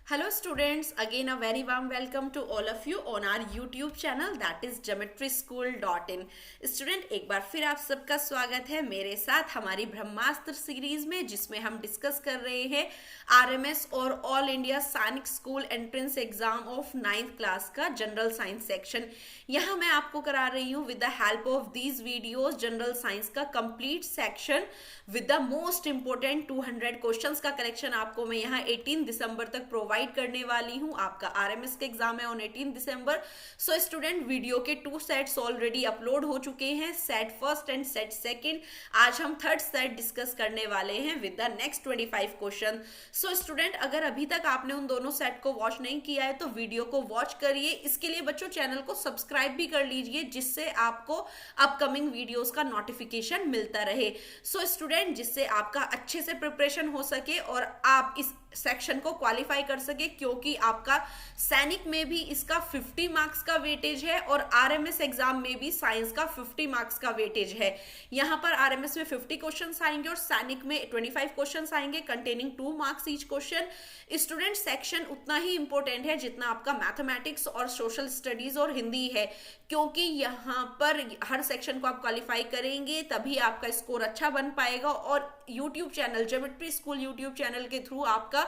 Hello students, again a very warm welcome to all of you on our YouTube channel that is geometryschool.in। Student एक बार फिर आप सबका स्वागत है मेरे साथ हमारी ब्रह्मास्त्र सीरीज में, जिसमें हम डिस्कस कर रहे हैं आरएमएस और all India Sainik school entrance exam of 9th class का जनरल साइंस सेक्शन। यहाँ मैं आपको करा रही हूँ with the help of these videos general science का complete section with the most important 200 questions का कलेक्शन आपको मैं यहाँ 18 दिसंबर तक प्रोवाइड करने वाली हूँ। आपका आरएमएस का एग्जाम है on 18 December. So student, video के 2 सेट्स ऑलरेडी अपलोड हो चुके हैं, set first and set second. आज हम थर्ड सेट डिस्कस करने वाले हैं with the next 25 question. So student, अगर अभी तक आपने उन दोनों सेट को वॉच नहीं किया है तो वीडियो को वॉच करिए। इसके लिए बच्चों चैनल को सब्सक्राइब भी कर लीजिए, जिससे आपको अपकमिंग वीडियोस का नोटिफिकेशन मिलता रहे। सो स्टूडेंट, जिससे आपका अच्छे से प्रिपरेशन हो सके और आप इस सेक्शन को क्वालिफाई कर सके, क्योंकि आपका सैनिक में भी इसका 50 मार्क्स का वेटेज है और आरएमएस एग्जाम में भी साइंस का 50 मार्क्स का वेटेज है। यहां पर आरएमएस में 50 क्वेश्चंस आएंगे और सैनिक में 25 क्वेश्चंस आएंगे containing 2 marks each question. Student, section उतना ही इंपॉर्टेंट है जितना आपका मैथमेटिक्स और सोशल स्टडीज और हिंदी है, क्योंकि यहाँ पर हर सेक्शन को आप क्वालिफाई करेंगे तभी आपका स्कोर अच्छा बन पाएगा। और YouTube channel geometry school YouTube channel के थ्रू आपका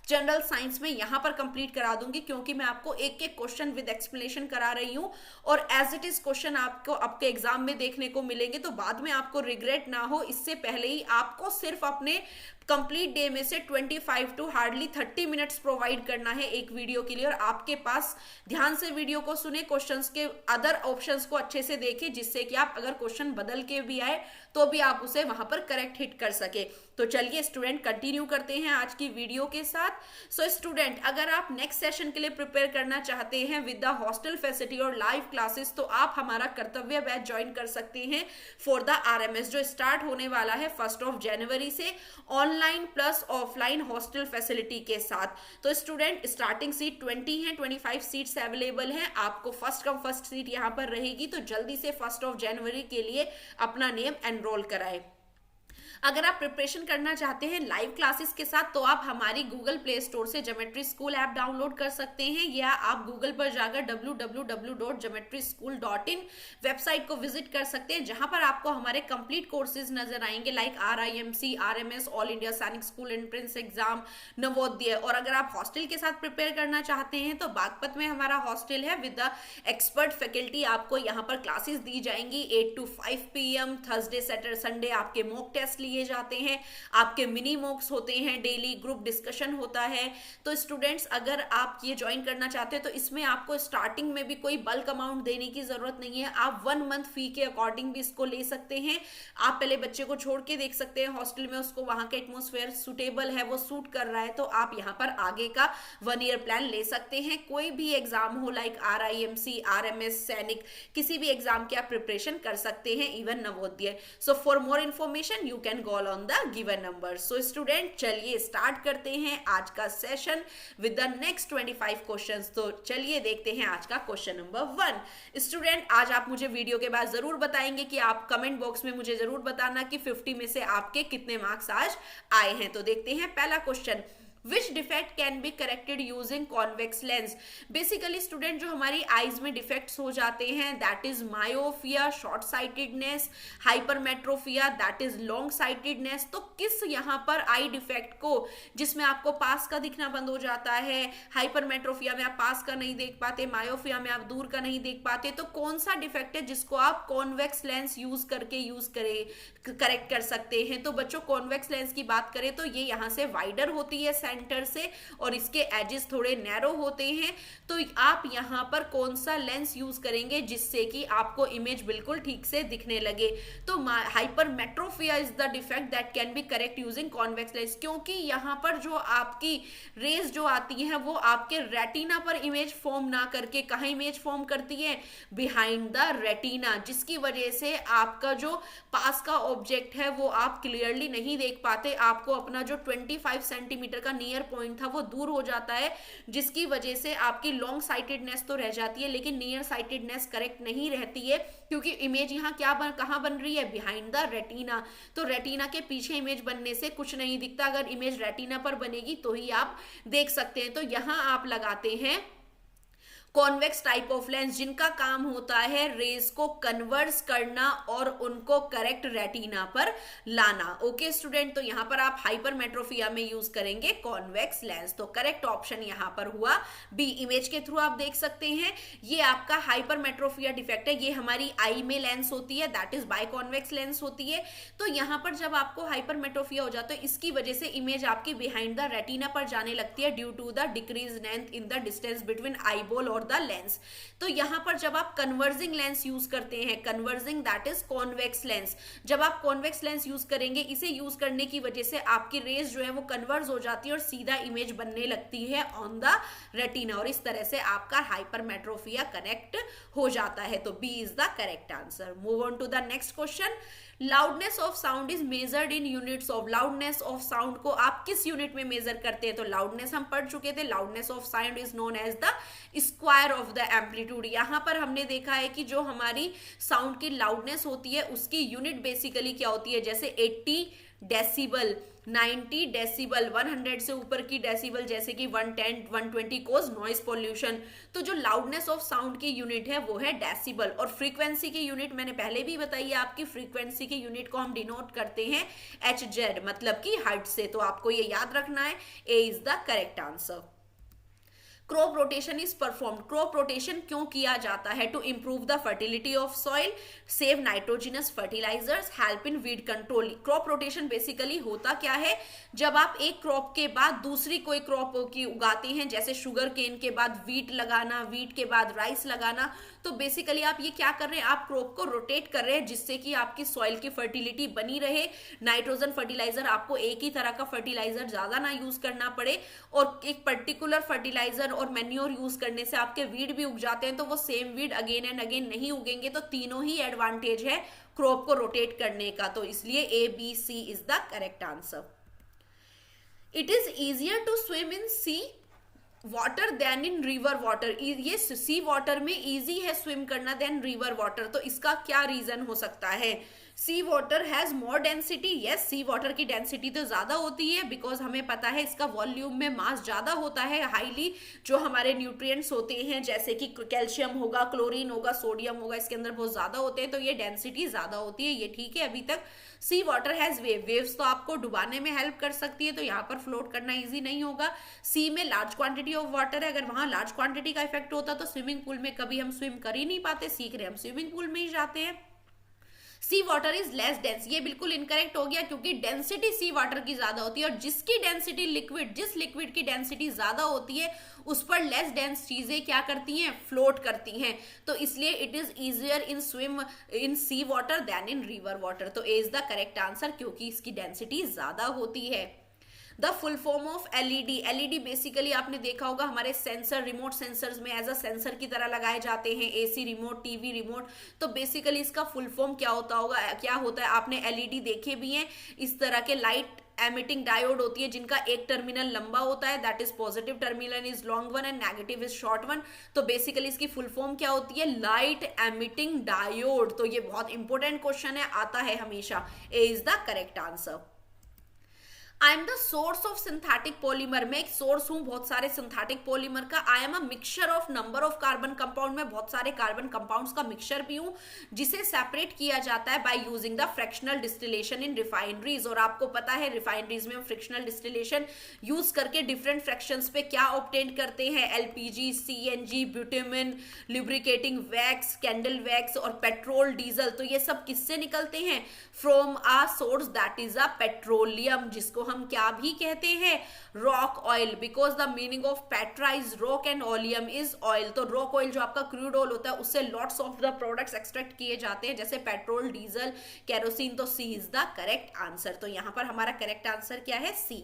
जनरल साइंस में यहां पर कंप्लीट करा दूंगी, क्योंकि मैं आपको एक एक क्वेश्चन विद एक्सप्लेनेशन करा रही हूं और एज इट इज क्वेश्चन आपको आपके एग्जाम में देखने को मिलेंगे, तो बाद में आपको रिग्रेट ना हो। इससे पहले ही आपको सिर्फ अपने कंप्लीट डे में से 25 टू हार्डली 30 मिनट्स प्रोवाइड करना है एक वीडियो के लिए, और आपके पास ध्यान से वीडियो को सुने, क्वेश्चंस के अदर ऑप्शंस को अच्छे से देखें, जिससे कि आप अगर क्वेश्चन बदल के भी आए तो भी आप उसे वहां पर करेक्ट हिट कर सके। तो चलिए स्टूडेंट, कंटिन्यू करते हैं आज की वीडियो के साथ। सो स्टूडेंट, अगर आप नेक्स्ट सेशन के लिए प्रिपेयर करना चाहते हैं विद द हॉस्टल फैसिलिटी और लाइव क्लासेस, तो आप हमारा कर्तव्य बैच ज्वाइन कर सकते हैं फॉर द आरएमएस, जो स्टार्ट होने वाला है 1 जनवरी से, online plus offline hostel facility के साथ। तो स्टूडेंट, स्टार्टिंग सीट 20 है, 25 सीट्स अवेलेबल हैं। आपको फर्स्ट कम फर्स्ट सीट यहां पर रहेगी, तो जल्दी से 1 जनवरी के लिए अपना नेम एनरोल कराएं। अगर आप प्रिपरेशन करना चाहते हैं लाइव क्लासेस के साथ, तो आप हमारी गूगल प्ले स्टोर से ज्योमेट्री स्कूल ऐप डाउनलोड कर सकते हैं, या आप गूगल पर जाकर www.geometryschool.in वेबसाइट को विजिट कर सकते हैं, जहां पर आपको हमारे कंप्लीट कोर्सेज नजर आएंगे like RIMC, RMS, all India Sainik school entrance exam, Navodaya. और अगर आप हॉस्टल के साथ प्रिपेयर करना चाहते हैं तो बागपत में हमारा हॉस्टल है विद द एक्सपर्ट फैकल्टी। आपको यहाँ पर क्लासेस दी जाएंगी 8 to 5 PM, Thursday Saturday Sunday आपके मॉक टेस्ट लिए जाते हैं, आपके मिनी मॉक्स होते हैं, डेली ग्रुप डिस्कशन होता है। तो स्टूडेंट्स, अगर आप ये ज्वाइन करना चाहते हैं तो इसमें आपको स्टार्टिंग में भी कोई बल्क अमाउंट देने की जरूरत नहीं है। आप 1 मंथ फी के अकॉर्डिंग भी इसको ले सकते हैं। आप पहले बच्चे को छोड़ के देख सकते हैं हॉस्टल में, उसको वहां का एटमोस्फेयर सुटेबल है, वो सूट कर रहा है, तो आप यहाँ पर आगे का 1 ईयर प्लान ले सकते हैं। कोई भी एग्जाम हो लाइक RIMC, RMS, सैनिक, किसी भी एग्जाम की आप प्रिपरेशन कर सकते हैं, even Navodaya. So for more information you can call on the given number. So student, चलिए स्टार्ट करते हैं आज का session with the next 25 questions. तो चलिए देखते हैं आज का क्वेश्चन नंबर 1। स्टूडेंट, आज आप मुझे वीडियो के बाद जरूर बताएंगे कि आप कमेंट बॉक्स में मुझे जरूर बताना कि 50 में से आपके कितने मार्क्स आज आए हैं। तो देखते हैं पहला question, Which defect can be corrected using convex lens? Basically student, जो हमारी आईज में डिफेक्ट्स हो जाते हैं that is myopia, short sightedness, hypermetropia that is long sightedness. तो किस यहाँ पर आई डिफेक्ट को, जिसमें आपको पास का दिखना बंद हो जाता है, हाइपरमेट्रोपिया में आप पास का नहीं देख पाते, मायोपिया में आप दूर का नहीं देख पाते, तो कौन सा डिफेक्ट है जिसको आप कॉन्वेक्स लेंस यूज करके करेक्ट कर सकते हैं? तो बच्चों, कॉन्वेक्स लेंस की बात करें तो ये यहाँ से वाइडर होती है सेंटर से और इसके एजेस थोड़े नैरो होते हैं। तो आप यहाँ पर कौन सा लेंस यूज करेंगे जिससे कि आपको इमेज बिल्कुल ठीक से दिखने लगे? तो hypermetropia is the defect that can be correct using convex lens, क्योंकि यहाँ पर जो आपकी रेज जो आती है वो आपके रेटिना पर इमेज फॉर्म ना करके कहाँ इमेज फॉर्म करती है? बिहाइंड द रेटिना, जिसकी वजह से आपका जो पास का ऑब्जेक्ट है वो आप क्लियरली नहीं देख पाते। आपको अपना जो 25 सेंटीमीटर का नियर पॉइंट था वो दूर हो जाता है, जिसकी वजह से आपकी लॉन्ग साइटेडनेस तो रह जाती है लेकिन नियर साइटेडनेस करेक्ट नहीं रहती है, क्योंकि इमेज यहाँ कहाँ बन रही है, बिहाइंड द रेटिना। तो रेटिना के पीछे इमेज बनने से कुछ नहीं दिखता, अगर इमेज रेटिना पर बनेगी तो ही आप देख सकते हैं। तो यहाँ आप लगाते हैं कॉन्वेक्स टाइप ऑफ लेंस, जिनका काम होता है रेज को कन्वर्स करना और उनको करेक्ट रेटिना पर लाना। ओके स्टूडेंट, तो यहां पर आप हाइपरमेट्रोपिया में यूज करेंगे कॉन्वेक्स लेंस। तो करेक्ट ऑप्शन यहां पर हुआ बी। इमेज के थ्रू आप देख सकते हैं ये आपका हाइपरमेट्रोपिया डिफेक्ट है, ये हमारी आई में लेंस होती है, that is by convex lens होती है। तो यहां पर जब आपको हाइपरमेट्रोपिया हो जाता है इसकी वजह से इमेज आपकी बिहाइंड द रेटिना पर जाने लगती है due to the decrease length in the distance between eyeball और द लेंस। तो यहां पर जब आप कन्वर्जिंग लेंस यूज करते हैं, converging that is convex lens, जब आप कॉन्वेक्स लेंस यूज करेंगे, इसे यूज करने की वजह से आपकी रेज जो है वो कन्वर्ज हो जाती है और सीधा इमेज बनने लगती है ऑन द रेटिना, और इस तरह से आपका हाइपरमेट्रोपिया कनेक्ट हो जाता है। तो B is the correct answer. Move on to the next question. Loudness of sound is measured in units of. Loudness of sound को आप किस यूनिट में मेजर करते हैं? तो लाउडनेस हम पढ़ चुके थे, loudness of sound is known as the square of the amplitude. यहां पर हमने देखा है कि जो हमारी साउंड की लाउडनेस होती है उसकी यूनिट बेसिकली क्या होती है, जैसे 80 डेसिबल, 90 डेसिबल, 100 से ऊपर की डेसिबल जैसे कि 110 120 कोज नॉइज पोल्यूशन। तो जो लाउडनेस ऑफ साउंड की यूनिट है वो है डेसिबल, और फ्रीक्वेंसी की यूनिट मैंने पहले भी बताई है, आपकी फ्रीक्वेंसी की यूनिट को हम डिनोट करते हैं HZ, मतलब कि हर्ट्ज से। तो आपको ये याद रखना है, A is the correct answer. Crop rotation is performed. Crop rotation क्यों किया जाता है? To improve the fertility of soil, save nitrogenous fertilisers, help in weed control. Crop rotation basically होता क्या है, जब आप एक क्रॉप के बाद दूसरी कोई क्रॉप की उगाते हैं, जैसे शुगर केन के बाद वीट लगाना, वीट के बाद राइस लगाना, तो बेसिकली आप ये क्या कर रहे हैं, आप क्रॉप को रोटेट कर रहे हैं जिससे कि आपकी सॉइल की फर्टिलिटी बनी रहे, नाइट्रोजन फर्टिलाइजर आपको एक ही तरह का फर्टिलाइजर ज्यादा ना यूज करना पड़े, और एक पर्टिकुलर फर्टिलाइजर और मैन्योर यूज करने से आपके वीड भी उग जाते हैं तो वो same weed again and again नहीं उगेंगे। तो तीनों ही एडवांटेज है क्रॉप को रोटेट करने का, तो इसलिए A B C is the correct answer. It is easier to swim in sea water than in river water. ये सी वाटर में इजी है स्विम करना देन रिवर वाटर, तो इसका क्या रीजन हो सकता है? Sea water has more density. Yes, sea water की डेंसिटी तो ज्यादा होती है, बिकॉज हमें पता है इसका वॉल्यूम में मास ज्यादा होता है, हाईली जो हमारे न्यूट्रिएंट्स होते हैं जैसे कि कैल्शियम होगा, क्लोरीन होगा, सोडियम होगा, इसके अंदर बहुत ज्यादा होते हैं, तो ये डेंसिटी ज्यादा होती है, ये ठीक है अभी तक। सी वाटर हैज वेव। वेव्स तो आपको डुबाने में हेल्प कर सकती है, तो यहाँ पर फ्लोट करना इजी नहीं होगा। सी में लार्ज क्वांटिटी ऑफ वाटर है, अगर वहां लार्ज क्वांटिटी का इफेक्ट होता तो स्विमिंग पूल में कभी हम स्विम कर ही नहीं पाते, सीख रहे हम स्विमिंग पूल में ही जाते हैं। सी वाटर इज लेस डेंस, ये बिल्कुल इनकरेक्ट हो गया, क्योंकि डेंसिटी सी वाटर की ज्यादा होती है, और जिसकी डेंसिटी लिक्विड, जिस लिक्विड की डेंसिटी ज्यादा होती है उस पर लेस डेंस चीजें क्या करती हैं, फ्लोट करती हैं, तो इसलिए it is easier in swim in sea water than in river water. तो A is the correct answer, क्योंकि इसकी डेंसिटी ज्यादा होती है। The full form of LED. LED basically आपने देखा होगा हमारे सेंसर, रिमोट सेंसर्स में एज अ सेंसर की तरह लगाए जाते हैं, एसी रिमोट, टीवी रिमोट। तो बेसिकली इसका फुल फॉर्म क्या होता है, आपने एलईडी देखे भी हैं, इस तरह के लाइट एमिटिंग डायोड होती है जिनका एक टर्मिनल लंबा होता है, that is positive terminal is long one and negative is short one. तो बेसिकली इसकी फुल फॉर्म क्या होती है, लाइट एमिटिंग डायोड। तो ये बहुत इंपॉर्टेंट क्वेश्चन है, आता है हमेशा। A is the correct answer. I am the source of synthetic polymer. मैं एक सोर्स हूं बहुत सारे सिंथेटिक पॉलीमर का। I am a mixture of number of carbon compound. में बहुत सारे कार्बन कंपाउंड्स का मिक्सचर भी हूं, जिसे सेपरेट किया जाता है by using the fractional distillation in refineries. और आपको पता है रिफाइनरीज में हम फ्रिक्शनल डिस्टिलेशन यूज करके डिफरेंट फ्रैक्शंस पे क्या ऑब्टेन करते हैं, एलपीजी, सीएनजी, ब्यूटेमिन, लुब्रिकेटिंग वैक्स, कैंडल वैक्स और पेट्रोल, डीजल। तो ये सब किससे निकलते हैं, from a source that is a petroleum, जिसको हम क्या भी कहते हैं, rock oil, because the meaning of petra is rock and oleum is oil. तो रॉक ऑयल जो आपका क्रूड ऑयल होता है उससे lots of the products extract किए जाते हैं, जैसे पेट्रोल, डीजल, केरोसिन। तो C is the correct answer. तो यहां पर हमारा करेक्ट आंसर क्या है, C.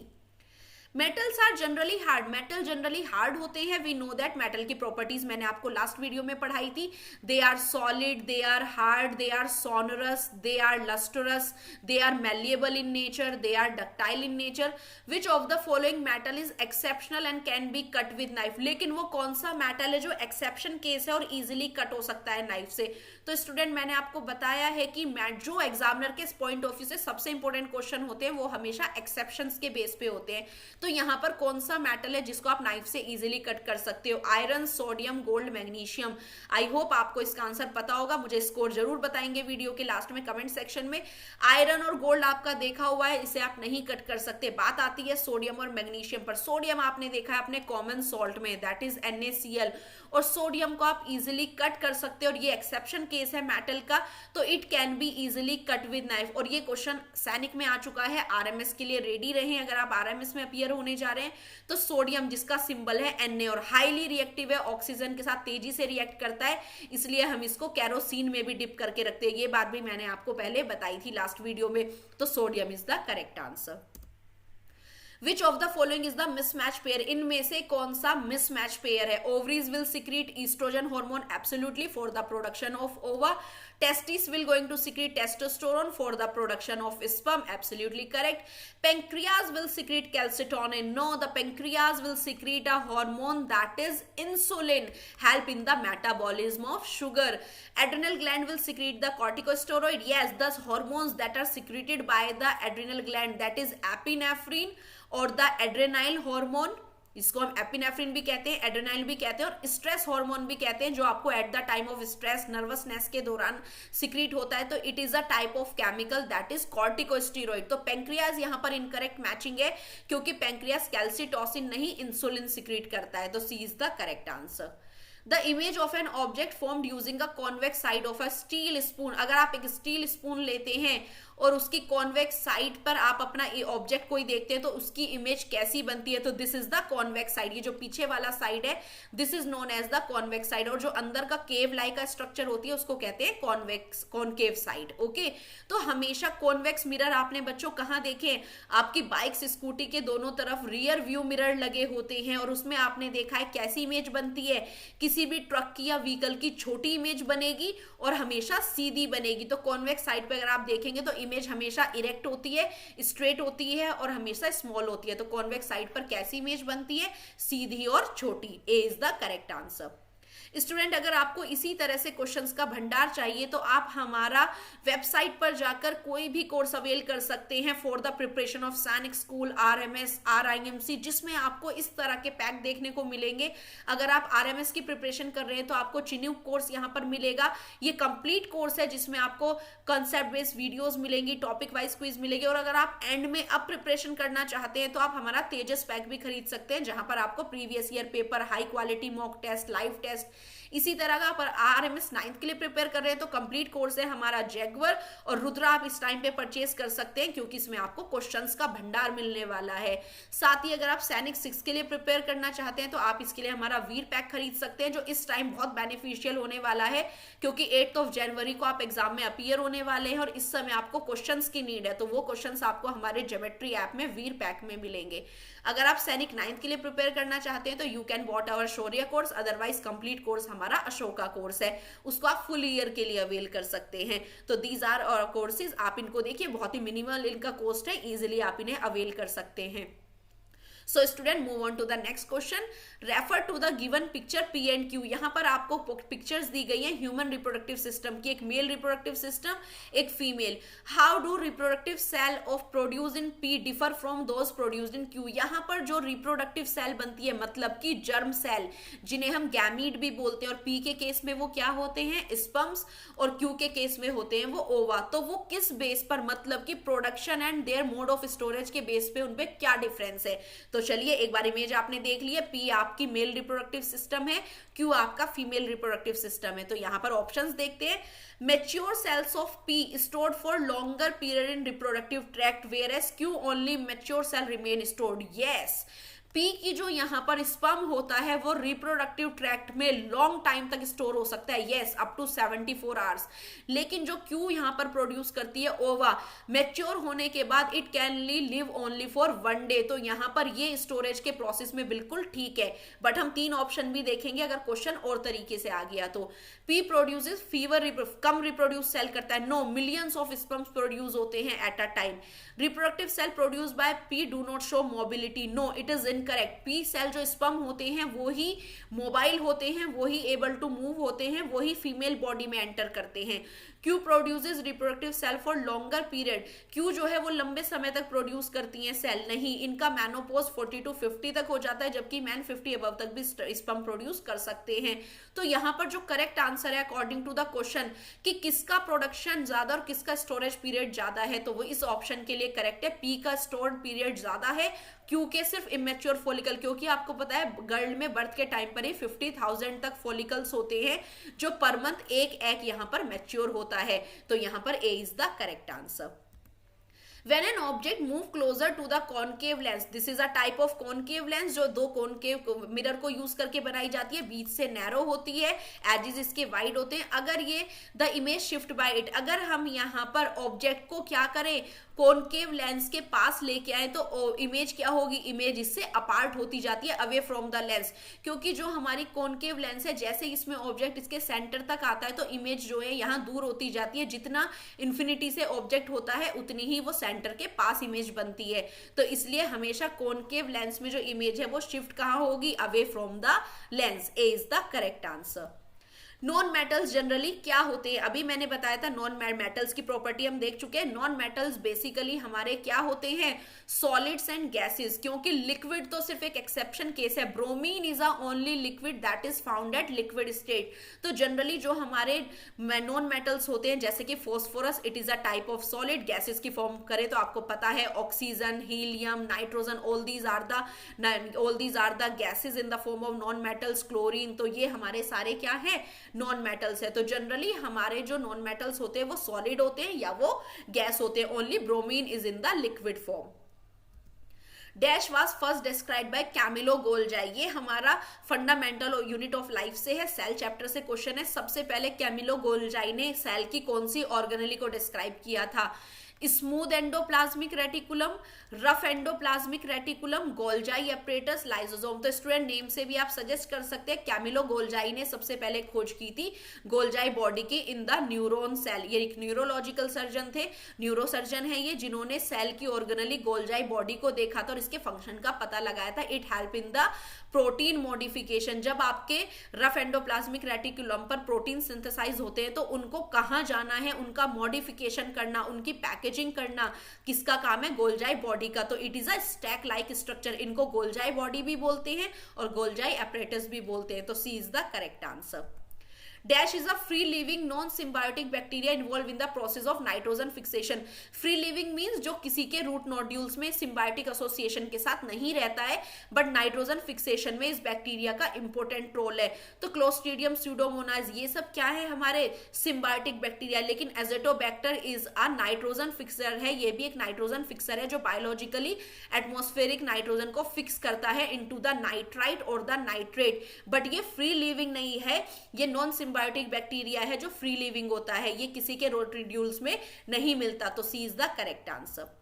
Metals are generally hard, metal generally hard होते हैं, वी नो दैट। मेटल की प्रॉपर्टीज मैंने आपको लास्ट वीडियो में पढ़ाई थी। They are solid, they are hard, they are sonorous, they are lustrous, they are malleable in nature, they are ductile in nature. Which of the following metal is exceptional and can be cut with knife? लेकिन वो कौन सा metal है जो exception case है और easily cut हो सकता है नाइफ से? तो स्टूडेंट मैंने आपको बताया है कि जो एग्जामिनर के पॉइंट ऑफ व्यू से सबसे इंपॉर्टेंट क्वेश्चन होते हैं वो हमेशा एक्सेप्शंस के बेस पे होते हैं। तो यहाँ पर कौन सा मेटल है जिसको आप नाइफ से इजीली कट कर सकते हो? Iron, sodium, gold, magnesium. I hope आपको इसका आंसर पता होगा, मुझे स्कोर जरूर बताएंगे वीडियो के लास्ट में कमेंट सेक्शन में। आयरन और गोल्ड आपका देखा हुआ है, इसे आप नहीं कट कर सकते। बात आती है सोडियम और मैग्नीशियम पर। सोडियम आपने देखा है अपने कॉमन सॉल्ट में, दैट इज NaCl, और सोडियम को आप इजिली कट कर सकते हो और ये एक्सेप्शन केस है मेटल का, तो it can be easily cut with knife. और ये क्वेश्चन सैनिक में आ चुका है, RMS के लिए रेडी रहे अगर आप RMS में अपीयर होने जा रहे हैं। तो सोडियम जिसका सिंबल है Na और हाईली रिएक्टिव है, ऑक्सीजन के साथ तेजी से रिएक्ट करता है, इसलिए हम इसको कैरोसिन में भी डिप करके रखते हैं। ये बात भी मैंने आपको पहले बताई थी लास्ट वीडियो में। तो sodium is the correct answer. Which of the following is the mismatch pair? इनमें से कौन सा मिसमैच पेयर है? Ovaries will secrete estrogen hormone, absolutely, for the production of ova. Testis will going to secrete testosterone for the production of sperm, absolutely correct. Pancreas will secrete calcitonin, no, the pancreas will secrete a hormone that is insulin, help in the metabolism of sugar. Adrenal gland will secrete the corticosteroid, yes, thus hormones that are secreted by the adrenal gland, that is epinephrine or the adrenaline hormone, इसको हम epinephrine भी कहते हैं, एड्रेनाइल भी कहते हैं, और stress hormone भी कहते हैं, जो आपको at the time of stress, nervousness के दौरान सिक्रीट होता है। तो it is a type of chemical that is corticosteroid. तो पेंक्रियाज यहाँ पर इनकरेक्ट मैचिंग है, क्योंकि पेंक्रियाज कैल्सिटोसिन नहीं इंसुलिन सिक्रीट करता है। तो C is the correct answer. The image of an object formed using a convex side of a steel spoon. अगर आप एक स्टील स्पून लेते हैं और उसकी कॉन्वेक्स साइड पर आप अपना ऑब्जेक्ट कोई देखते हैं तो उसकी इमेज कैसी बनती है? तो this is the convex side. ये जो पीछे वाला साइड है this is known as the convex side, और जो अंदर का केव लाइक का स्ट्रक्चर होती है उसको कहते हैं कॉन्वेक्स, कॉनकेव साइड। ओके, तो हमेशा कॉन्वेक्स मिरर आपने बच्चों कहाँ देखे? आपकी बाइक्स, स्कूटी के दोनों तरफ रियर व्यू मिरर लगे होते हैं, और उसमें आपने देखा है कैसी इमेज बनती है? किसी भी ट्रक की या व्हीकल की छोटी इमेज बनेगी और हमेशा सीधी बनेगी। तो कॉन्वेक्स साइड पे अगर आप देखेंगे तो इमेज हमेशा इरेक्ट होती है, स्ट्रेट होती है और हमेशा स्मॉल होती है। तो कॉन्वेक्स साइड पर कैसी इमेज बनती है? सीधी और छोटी। A is the correct answer. Student अगर आपको इसी तरह से क्वेश्चंस का भंडार चाहिए तो आप हमारा वेबसाइट पर जाकर कोई भी कोर्स अवेल कर सकते हैं फॉर द प्रिपरेशन ऑफ सैनिक स्कूल, RMS, RIMC, जिसमें आपको इस तरह के पैक देखने को मिलेंगे। अगर आप RMS की प्रिपरेशन कर रहे हैं तो आपको चिन्यूक कोर्स यहाँ पर मिलेगा। ये कंप्लीट कोर्स है जिसमें आपको कंसेप्ट बेस्ड वीडियोज मिलेंगी, टॉपिक वाइज क्विज मिलेगी, और अगर आप एंड में अब प्रिपरेशन करना चाहते हैं तो आप हमारा तेजस पैक भी खरीद सकते हैं, जहां पर आपको previous year paper, high quality mock test, live test, इसी तरह का। पर RMS 9th के लिए प्रिपेयर कर रहे हैं तो कंप्लीट कोर्स है हमारा जैगवर और रुद्रा, आप इस टाइम पे परचेज कर सकते हैं क्योंकि इसमें आपको क्वेश्चंस का भंडार मिलने वाला है। साथ ही अगर आप सैनिक 6 के लिए प्रिपेयर करना चाहते हैं तो आप इसके लिए हमारा वीर पैक खरीद सकते हैं, जो इस टाइम बहुत बेनिफिशियल होने वाला है क्योंकि 8 जनवरी को आप एग्जाम में अपीयर होने वाले हैं और इस समय आपको क्वेश्चंस की नीड है, तो वो क्वेश्चंस आपको हमारे ज्योमेट्री ऐप में वीर पैक में मिलेंगे। अगर आप सैनिक 9th के लिए प्रिपेयर करना चाहते हैं तो you can what our Shaurya course, otherwise complete course हमारा अशोका कोर्स है, उसको आप फुल ईयर के लिए अवेल कर सकते हैं। तो दीज आर और कोर्सेज, आप इनको देखिए, बहुत ही मिनिमल इनका कॉस्ट है, इजिली आप इन्हें अवेल कर सकते हैं। So student move on to the next question. Refer to the given picture P and Q. यहाँ पर आपको पिक्चर्स दी गई है ह्यूमन रिप्रोडक्टिव सिस्टम की, एक मेल रिप्रोडक्टिव सिस्टम, एक female. How do reproductive cell of produce in P differ from those produced in Q? यहाँ पर जो रिप्रोडक्टिव सेल बनती है, मतलब कि जर्म सेल, जिन्हें हम गैमीट भी बोलते हैं, और P के केस में वो क्या होते हैं? स्पर्म्स, और Q के केस में होते हैं वो ओवा। तो वो किस बेस पर, मतलब कि production and their mode of storage के बेस पे उनपे क्या डिफरेंस है? तो चलिए एक बार इमेज आपने देख ली है, P आपकी मेल रिप्रोडक्टिव सिस्टम है, Q आपका फीमेल रिप्रोडक्टिव सिस्टम है। तो यहां पर ऑप्शंस देखते हैं। Mature cells of P stored for longer period in reproductive tract, whereas Q only mature cell remain stored. Yes, P की जो यहाँ पर स्पर्म होता है वो रिप्रोडक्टिव ट्रैक्ट में लॉन्ग टाइम तक स्टोर हो सकता है, यस अप टू 74 आवर्स। लेकिन जो क्यू यहाँ पर प्रोड्यूस करती है ओवा, मैच्योर होने के बाद it can live only for 1 day. तो यहाँ पर ये स्टोरेज के प्रोसेस में बिल्कुल ठीक है, बट हम 3 ऑप्शन भी देखेंगे अगर क्वेश्चन और तरीके से आ गया तो। पी प्रोड्यूसेस फीवर, कम रिप्रोड्यूस सेल करता है, no millions of sperms produce होते हैं at a time. Reproductive cell produce by P do not show mobility, no it is incorrect. P cell जो स्पर्म होते हैं वो ही मोबाइल होते हैं, वो ही एबल टू मूव होते हैं, वो ही फीमेल बॉडी में एंटर करते हैं। Q produces reproductive cell for longer period, Q जो है वो लंबे समय तक प्रोड्यूस करती हैं सेल नहीं, इनका मेनोपॉज 40 to 50 तक हो जाता है, जबकि मैन 50 अबव तक भी स्पर्म प्रोड्यूस कर सकते हैं। तो यहाँ पर जो करेक्ट आंसर है अकॉर्डिंग टू द क्वेश्चन कि किसका प्रोडक्शन ज्यादा और किसका स्टोरेज पीरियड ज्यादा है, तो वो इस ऑप्शन के लिए करेक्ट है, पी का स्टोर्ड पीरियड ज्यादा है, क्यू के सिर्फ इमेच्योर फोलिकल, क्योंकि आपको पता है गर्ल में बर्थ के टाइम पर ही 50,000 तक फोलिकल्स होते हैं जो पर मंथ एक एग यहाँ पर मैच्योर होता है। तो यहाँ पर A is the correct answer. When an object move closer to the concave lens, this is a type of concave lens जो दो concave मिरर को यूज करके बनाई जाती है, बीच से नैरो होती है, एजेस इसके वाइड होते हैं। अगर ये the image shift by it, अगर हम यहाँ पर ऑब्जेक्ट को क्या करें, कॉनकेव लेंस के पास लेके आए तो इमेज क्या होगी, इमेज इससे अपार्ट होती जाती है अवे फ्रॉम द लेंस, क्योंकि जो हमारी कॉनकेव लेंस है जैसे इसमें ऑब्जेक्ट इसके सेंटर तक आता है तो इमेज जो है यहाँ दूर होती जाती है, जितना इन्फिनिटी से ऑब्जेक्ट होता है उतनी ही वो सेंटर के पास इमेज बनती है। तो इसलिए हमेशा कॉनकेव लेंस में जो इमेज है वो शिफ्ट कहाँ होगी, away from the lens. A is the correct answer. Non metals generally क्या होते हैं, अभी मैंने बताया था नॉन मेटल्स की प्रॉपर्टी हम देख चुके हैं। नॉन मेटल्स बेसिकली हमारे क्या होते हैं, सॉलिड्स एंड गैसेस, क्योंकि लिक्विड तो सिर्फ एक एक्सेप्शन केस है, bromine is a only liquid that is found at liquid state. तो जनरली जो हमारे नॉन मेटल्स होते हैं जैसे कि phosphorus, it is a type of solid. Gases की फॉर्म करें तो आपको पता है oxygen, helium, nitrogen, all these are the gases in the form of non metals. Chlorine, तो ये हमारे सारे क्या है, नॉन मेटल्स है। तो जनरली हमारे जो नॉन मेटल्स होते हैं वो सॉलिड होते हैं या वो गैस होते हैं। Only bromine is in the liquid form. Dash was first describe by Camillo Golgi, ये हमारा फंडामेंटल यूनिट ऑफ लाइफ से है, सेल चैप्टर से क्वेश्चन है। सबसे पहले कैमिलो गोल्जाई ने सेल की कौन सी ऑर्गेनेली को डिस्क्राइब किया था, smooth endoplasmic reticulum, rough endoplasmic reticulum, Golgi apparatus, lysosome. तो स्टूडेंट नेम से भी आप सजेस्ट कर सकते हैं, कैमिलो गोल्जाई ने सबसे पहले खोज की थी गोल्जाई बॉडी की इन द न्यूरॉन सेल। ये एक न्यूरोलॉजिकल सर्जन थे, न्यूरोसर्जन है ये, जिन्होंने सेल की ऑर्गेनली गोल्जाई बॉडी को देखा था और इसके फंक्शन का पता लगाया था। It help in the protein modification, जब आपके रफ एंडोप्लाज्मिक रेटिकुलम पर प्रोटीन सिंथेसाइज होते हैं तो उनको कहाँ जाना है, उनका मॉडिफिकेशन करना, उनकी पैकेजिंग करना किसका काम है, गोल्जाई बॉडी का। तो it is a stack like structure, इनको गोल्जाई बॉडी भी बोलते हैं और गोल्जाई अपरेटस भी बोलते हैं। तो C is the correct answer. Dash is a free living non symbiotic bacteria involve in the process of nitrogen fixation. Free living means जो किसी के रूट नोड्यूल्स में सिम्बायोटिक एसोसिएशन के साथ नहीं रहता है, बट नाइट्रोजन फिक्सेशन में इस बैक्टीरिया का इंपॉर्टेंट रोल है। तो क्लोस्ट्रीडियम, स्यूडोमोनास, ये सब क्या है हमारे सिम्बायोटिक बैक्टीरिया। लेकिन Azotobacter is a nitrogen fixer है, ये भी एक नाइट्रोजन फिक्सर है जो बायोलॉजिकली एटमॉस्फेरिक नाइट्रोजन को फिक्स करता है इनटू द नाइट्राइट और द नाइट्रेट। बट ये फ्री लिविंग नहीं है, ये नॉन सिम्बायोटिक बैक्टीरिया है जो फ्री लिविंग होता है, ये किसी के रोट्रिड्यूल्स में नहीं मिलता। तो C is the correct answer.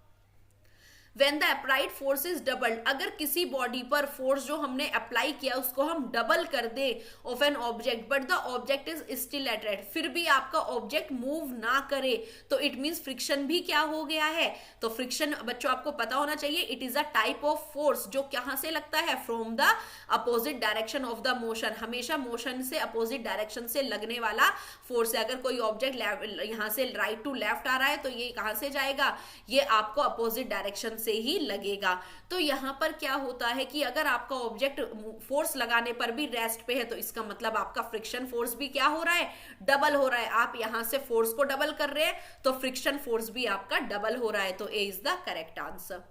When the applied force is doubled, अगर किसी बॉडी पर फोर्स जो हमने अप्लाई किया उसको हम डबल कर दे of an object, but the object is still at rest, फिर भी आपका ऑब्जेक्ट मूव ना करे, तो इट मीन्स फ्रिक्शन भी क्या हो गया है। तो फ्रिक्शन बच्चों आपको पता होना चाहिए, it is a type of force जो कहां से लगता है, from the opposite direction of the motion. हमेशा मोशन से अपोजिट डायरेक्शन से लगने वाला फोर्स है। अगर कोई ऑब्जेक्ट यहां से राइट टू लेफ्ट आ रहा है तो ये कहां से जाएगा, ये आपको अपोजिट डायरेक्शन से ही लगेगा। तो यहां पर क्या होता है कि अगर आपका ऑब्जेक्ट फोर्स लगाने पर भी रेस्ट पे है तो इसका मतलब आपका फ्रिक्शन फोर्स भी क्या हो रहा है, डबल हो रहा है। आप यहां से फोर्स को डबल कर रहे हैं तो फ्रिक्शन फोर्स भी आपका डबल हो रहा है। तो A is the correct answer.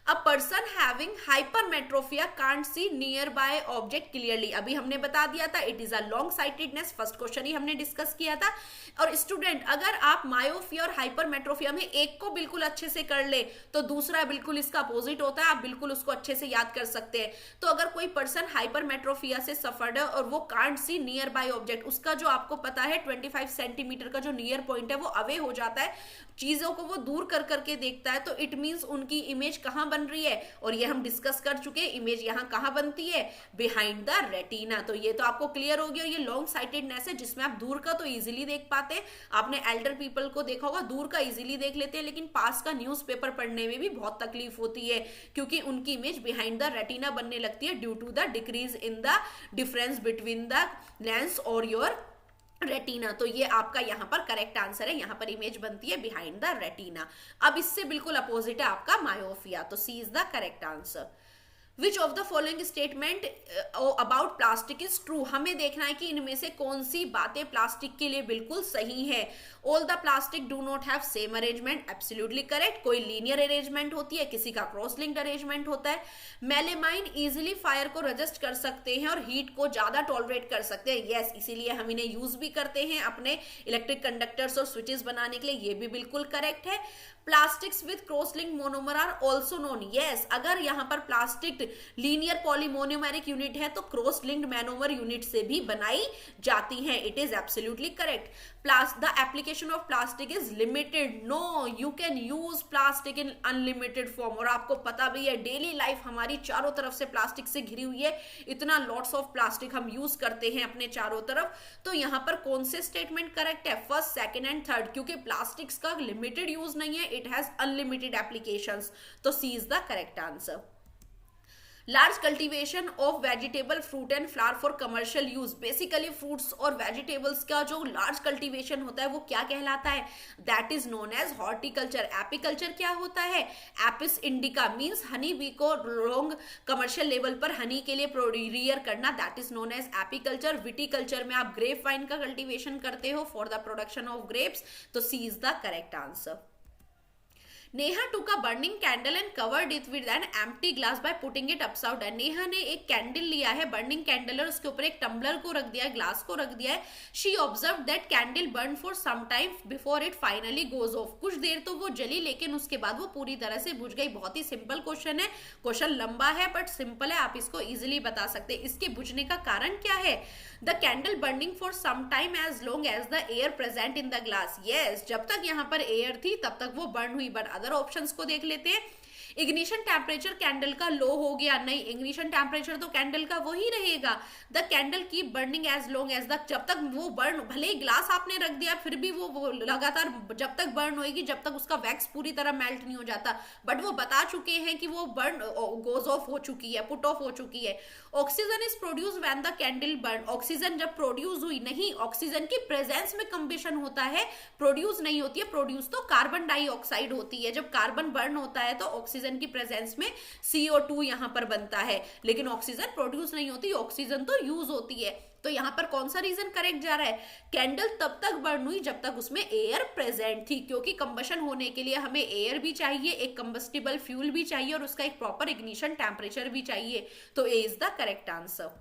A person having hypermetropia can't see nearby object clearly, अभी हमने बता दिया था it is a long sightedness, first question ही हमने डिस्कस किया था। और स्टूडेंट अगर आप मायोपिया और हाइपरमेट्रोपिया में एक को बिल्कुल अच्छे से कर ले तो दूसरा बिल्कुल इसका अपोजिट होता है, आप बिल्कुल उसको अच्छे से याद कर सकते हैं। तो अगर कोई पर्सन हाइपरमेट्रोपिया से सफर्ड है और वो can't see nearby object, उसका जो आपको पता है 25 सेंटीमीटर का जो नियर पॉइंट है वो अवे हो जाता है, चीजों को वो दूर कर करके देखता है, तो इट मींस उनकी इमेज कहां बन रही है, और ये हम डिस्कस कर चुके हैं, इमेज यहां कहां बनती है, बिहाइंड द रेटिना। तो ये तो आपको क्लियर हो गया। और ये लॉन्ग साइटेडनेस है जिसमें आप दूर का तो इजीली देख पाते हैं, आपने एल्डर पीपल को देखा होगा दूर का इजीली देख लेते हैं, लेकिन पास का न्यूज़पेपर पढ़ने में भी बहुत तकलीफ होती है क्योंकि उनकी इमेज बिहाइंड द रेटिना बनने लगती है due to the decrease in the difference between the lens और योर रेटिना। तो ये आपका यहाँ पर करेक्ट आंसर है, यहाँ पर इमेज बनती है बिहाइंड द रेटिना। अब इससे बिल्कुल अपोजिट है आपका मायोपिया, तो C is the correct answer. Which of the following statement about plastic is true, हमें देखना है कि इनमें से कौन सी बातें प्लास्टिक के लिए बिल्कुल सही है। All the plastic do not have same arrangement, absolutely correct, कोई लीनियर अरेंजमेंट होती है, किसी का क्रॉस लिंक्ड अरेंजमेंट होता है। मेलेमाइन इजिली फायर को रजिस्ट कर सकते हैं और हीट को ज्यादा टॉलरेट कर सकते हैं, यस, इसीलिए हम इन्हें यूज भी करते हैं अपने इलेक्ट्रिक कंडक्टर्स और स्विचेस बनाने के लिए, ये भी बिल्कुल करेक्ट है। Plastics with cross link monomer are also known, yes, अगर यहाँ पर प्लास्टिक लीनियर पॉलीमोनोमेरिक यूनिट है तो क्रॉस लिंक्ड मोनोमर यूनिट से भी बनाई जाती हैं, it is absolutely correct. The application of plastic is limited, no you can use plastic in unlimited form, और आपको पता भी है डेली लाइफ हमारी चारों तरफ से प्लास्टिक से घिरी हुई है, इतना लॉट्स ऑफ प्लास्टिक हम यूज करते हैं अपने चारों तरफ। तो यहाँ पर कौन से स्टेटमेंट करेक्ट है, फर्स्ट, सेकंड एंड थर्ड, क्योंकि प्लास्टिक्स का लिमिटेड यूज नहीं है, it has unlimited applications, तो C is the correct answer। Large cultivation of vegetable fruit and flower for commercial use, basically fruits और वेजिटेबल्स का जो large cultivation होता है वो क्या कहलाता है, that is known as horticulture. Apiculture क्या होता है, apis indica means honey bee को लॉन्ग कमर्शियल लेवल पर हनी के लिए रियर करना, that is known as apiculture. Viticulture में आप ग्रेप वाइन का कल्टीवेशन करते हो for the production of grapes, तो C is the correct answer. Neha took a burning candle and covered it with an empty glass by putting it upside down। Neha ने एक candle लिया है, बर्निंग कैंडल, और उसके ऊपर एक टम्बलर को रख दिया है, ग्लास को रख दिया है। She observe that candle burn for some time before it finally goes off, कुछ देर तो वो जली लेकिन उसके बाद वो पूरी तरह से बुझ गई। बहुत ही सिंपल क्वेश्चन है, क्वेश्चन लंबा है बट सिंपल है, आप इसको इजिली बता सकते हैं। इसके बुझने का कारण क्या है, the candle burning for some time as long as the air present in the glass, yes, जब तक यहाँ पर एयर थी तब तक वो बर्न हुई। बट अदर ऑप्शंस को देख लेते हैं। इग्निशन टेम्परेचर कैंडल का लो हो गया, नहीं, इग्निशन टेम्परेचर तो कैंडल का वही रहेगा। The candle keep burning as long as the, जब तक वो बर्न, भले ही ग्लास आपने रख दिया फिर भी वो लगातार जब तक बर्न होगी जब तक उसका वैक्स पूरी तरह मेल्ट नहीं हो जाता। बट वो बता चुके हैं कि वो बर्न गोज ऑफ हो चुकी है, पुट ऑफ हो चुकी है। Oxygen is produce when the candle burn, oxygen जब प्रोड्यूस हुई, नहीं, ऑक्सीजन की प्रेजेंस में कंबेशन होता है, प्रोड्यूस नहीं होती है। प्रोड्यूस तो कार्बन डाइऑक्साइड होती है, जब कार्बन बर्न होता है तो ऑक्सीजन की प्रेजेंस में CO2 यहां पर बनता है, लेकिन ऑक्सीजन प्रोड्यूस नहीं होती, ऑक्सीजन तो यूज होती है। तो यहां पर कौन सा रीजन करेक्ट जा रहा है, कैंडल तब तक बर्न हुई जब तक उसमें एयर प्रेजेंट थी, क्योंकि कंबशन होने के लिए हमें एयर भी चाहिए, एक कंबस्टिबल फ्यूल भी चाहिए और उसका एक प्रॉपर इग्निशन टेम्परेचर भी चाहिए, तो A is the correct answer.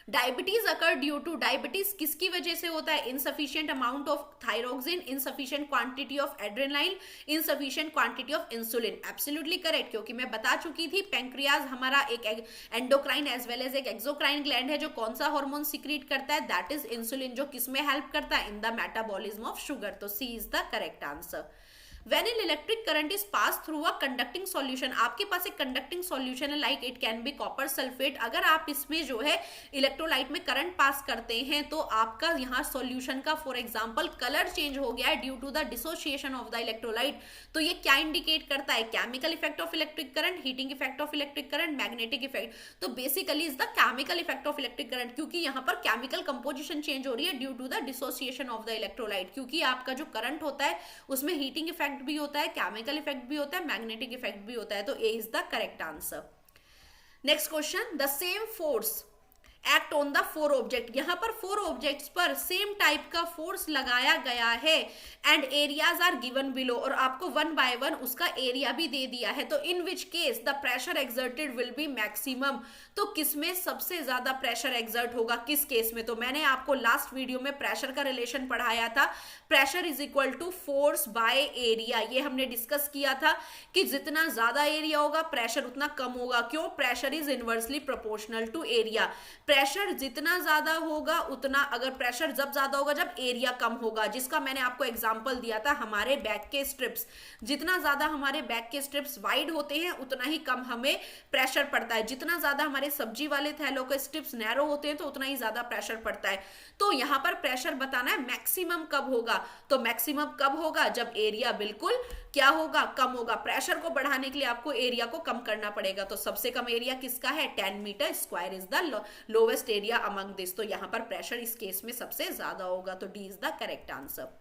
Diabetes occur due to, diabetes किसकी वजह से होता है, insufficient amount of thyroxine, insufficient quantity of adrenaline, insufficient quantity of insulin, absolutely correct, क्योंकि मैं बता चुकी थी पैंक्रियाज हमारा एक एंडोक्राइन एज वेल एज एक एक्सोक्राइन ग्लैंड है जो कौन सा हार्मोन सीक्रेट करता है, दैट इज इंसुलिन, जो किसमें हेल्प करता है, in the metabolism of sugar, तो C is the correct answer. When an electric current is passed through a conducting solution, आपके पास एक कंडक्टिंग सॉल्यूशन है, like it can be copper sulphate, अगर आप इसमें जो है इलेक्ट्रोलाइट में करंट पास करते हैं तो आपका यहाँ सॉल्यूशन का फॉर एग्जांपल कलर चेंज हो गया है due to the dissociation of the electrolyte, तो ये क्या इंडिकेट करता है, chemical effect of electric current, heating effect of electric current, magnetic effect, तो basically is the chemical effect of electric current, क्योंकि यहाँ पर केमिकल कंपोजिशन चेंज हो रही है due to the dissociation of the electrolyte, क्योंकि आपका जो करंट होता है उसमें हीटिंग इफेक्ट भी होता है, केमिकल इफेक्ट भी होता है, मैग्नेटिक इफेक्ट भी होता है, तो A is the correct answer. Next question, the same force act on the 4 object, यहाँ पर 4 ऑब्जेक्ट्स पर सेम टाइप का फोर्स लगाया गया है and areas are given below, और आपको 1 बाय 1 उसका एरिया भी दे दिया है। तो in which case the pressure exerted will be maximum, तो किसमें सबसे ज्यादा प्रेशर एक्सर्ट होगा, किस केस में? तो मैंने आपको लास्ट वीडियो में प्रेशर का रिलेशन पढ़ाया था, pressure is equal to force by area. ये हमने डिस्कस किया था कि जितना ज्यादा एरिया होगा प्रेशर उतना कम होगा। क्यों? Pressure is inversely proportional to area. Pressure जितना ज्यादा होगा उतना, अगर प्रेशर जब ज्यादा होगा जब एरिया कम होगा, जिसका मैंने आपको एग्जांपल दिया था हमारे बैक के स्ट्रिप्स। जितना ज्यादा हमारे बैक के स्ट्रिप्स वाइड होते हैं उतना ही कम हमें प्रेशर पड़ता है। जितना ज्यादा हमारे सब्जी वाले थैलों के स्ट्रिप्स नैरो होते हैं तो उतना ही ज्यादा प्रेशर पड़ता है। तो यहां पर प्रेशर बताना है मैक्सिमम कब होगा, तो मैक्सिमम कब होगा जब एरिया बिल्कुल क्या होगा, कम होगा। प्रेशर को बढ़ाने के लिए आपको एरिया को कम करना पड़ेगा। तो सबसे कम एरिया किसका है? 10 metre square is the lowest area among this. तो यहां पर प्रेशर इस केस में सबसे ज्यादा होगा। तो D is the correct answer.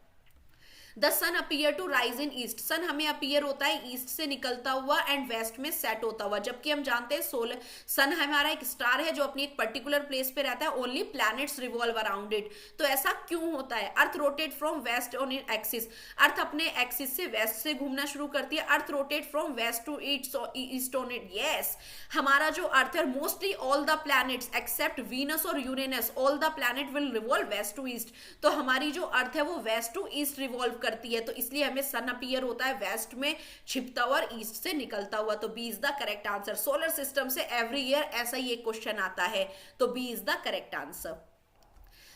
The sun appear to rise in east, sun हमें अपीयर होता है ईस्ट से निकलता हुआ एंड वेस्ट में सेट होता हुआ, जबकि हम जानते हैं सोलर सन हमारा एक स्टार है जो अपनी एक पर्टिकुलर प्लेस पे रहता है, only planets revolve around it. तो ऐसा क्यों होता है? Earth rotate from west on axis, earth अपने एक्सिस से वेस्ट से घूमना शुरू करती है। Earth rotate from west to east on it. Yes, हमारा जो अर्थ है mostly all the planets except Venus और Uranus, all the planet will revolve west to east. तो हमारी जो अर्थ है वो वेस्ट टू ईस्ट रिवॉल्व करती है। तो इसलिए हमें सन अपीयर होता है वेस्ट में छिपता हुआ और ईस्ट से निकलता हुआ। तो B is the correct answer. Solar system से एवरी ईयर ऐसा ही एक क्वेश्चन आता है। तो B is the correct answer.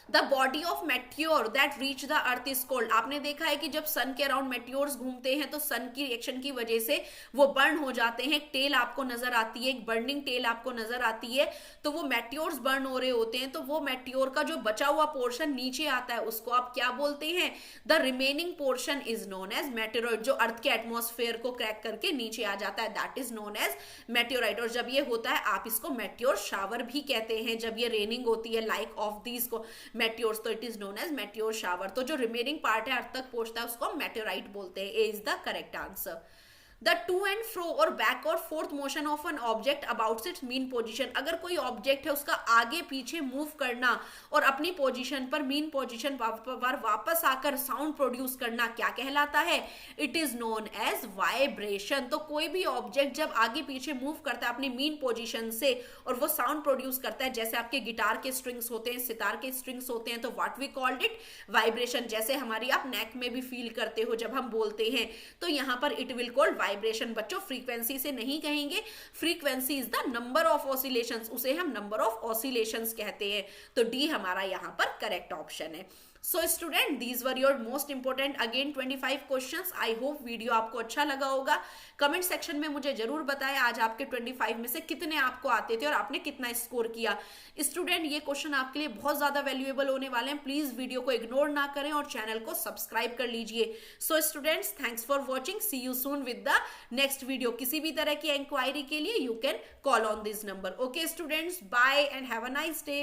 The body of meteor that reach the earth is cold, आपने देखा है कि जब सन के अराउंड मेट्योर्स घूमते हैं तो सन की रिएक्शन की वजह से वो बर्न हो जाते हैं। एक टेल आपको नजर आती है, एक बर्निंग टेल आपको नजर आती है। तो वो मेट्योर्स बर्न हो रहे होते हैं, तो वो मेट्योर का जो बचा हुआ पोर्शन नीचे आता है उसको आप क्या बोलते हैं? The remaining portion is known as meteoroid. जो अर्थ के एटमॉस्फेयर को क्रैक करके नीचे आ जाता है that is known as meteorite. और जब ये होता है आप इसको मेट्योर शावर भी कहते हैं। जब ये रेनिंग होती है लाइक ऑफ दीज को मेट्योर्स, तो it is known as meteor shower. तो जो रिमेनिंग पार्ट है अर्थ तक पहुंचता है उसको मेटेओराइट बोलते हैं। A is the correct answer. The to and fro और बैक और forth motion of an object about its mean position, अगर कोई ऑब्जेक्ट है उसका आगे पीछे मूव करना और अपनी पोजीशन पर मीन पोजीशन पर वापस आकर साउंड प्रोड्यूस करना क्या कहलाता है? It is known as vibration. तो कोई भी ऑब्जेक्ट जब आगे पीछे मूव करता है अपनी मीन पोजीशन से और वो साउंड प्रोड्यूस करता है, जैसे आपके गिटार के स्ट्रिंग्स होते हैं, सितार के स्ट्रिंग्स होते हैं, तो what we called it? Vibration. जैसे हमारी आप नेक में भी फील करते हो जब हम बोलते हैं, तो यहां पर इट विल कॉल्ड वाइब्रेशन। बच्चों फ्रीक्वेंसी से नहीं कहेंगे, frequency is the number of oscillations, उसे हम नंबर ऑफ ऑसिलेशंस कहते हैं। तो डी हमारा यहां पर करेक्ट ऑप्शन है। So student these were your most important again 25 questions. I hope video आपको अच्छा लगा होगा। कमेंट सेक्शन में मुझे जरूर बताएं आज आपके 25 में से कितने आपको आते थे और आपने कितना स्कोर किया। स्टूडेंट ये क्वेश्चन आपके लिए बहुत ज्यादा वैल्यूएबल होने वाले हैं, प्लीज वीडियो को इग्नोर ना करें और चैनल को सब्सक्राइब कर लीजिए। So students thanks for watching, see you soon with the next video. किसी भी तरह की इंक्वायरी के लिए you can call on this number. Okay students, bye and have a nice day.